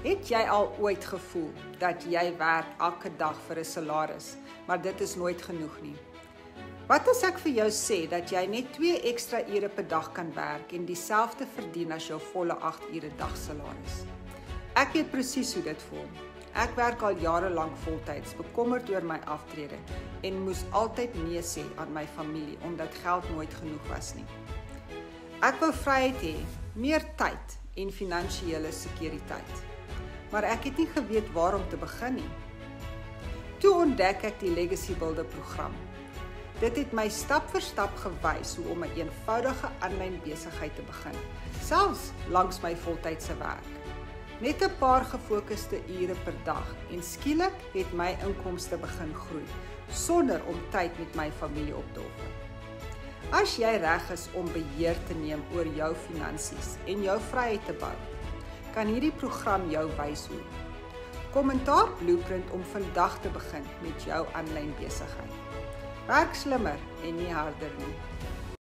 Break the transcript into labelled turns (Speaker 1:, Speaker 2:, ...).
Speaker 1: Het jy al ooit gevoel dat jy werk elke dag vir 'n salaris, maar dit is nooit genoeg nie? Wat as ek vir jou sê dat jy net 2 ekstra ure per dag kan werk en dieselfde verdien as jou volle 8 ure dagsalaris? Ek weet presies hoe dit voel. Ek werk al jare lank voltyds, bekommerd oor my aftrede en moes altyd nee sê aan my familie omdat geld nooit genoeg was nie. Ek wou vryheid hê, meer tyd en finansiële sekuriteit. Maar ek het nie geweet waar om te begin nie. Toe ontdek ek die Legacy Builder program. Dit het my stap vir stap gewys hoe om 'n eenvoudige aanlyn besigheid te begin, selfs langs my voltydse werk. Net 'n paar gefokuste ure per dag en skielik het my inkomste begin groei, sonder om tyd met my familie op te offer. As jy reg is om beheer te neem oor jou finansies en jou vryheid te bou, kan hierdie program jou wys hoe. Kommentaar Blueprint om vandag te begin met jou aanlyn besigheid. Werk slimmer en nie harder nie.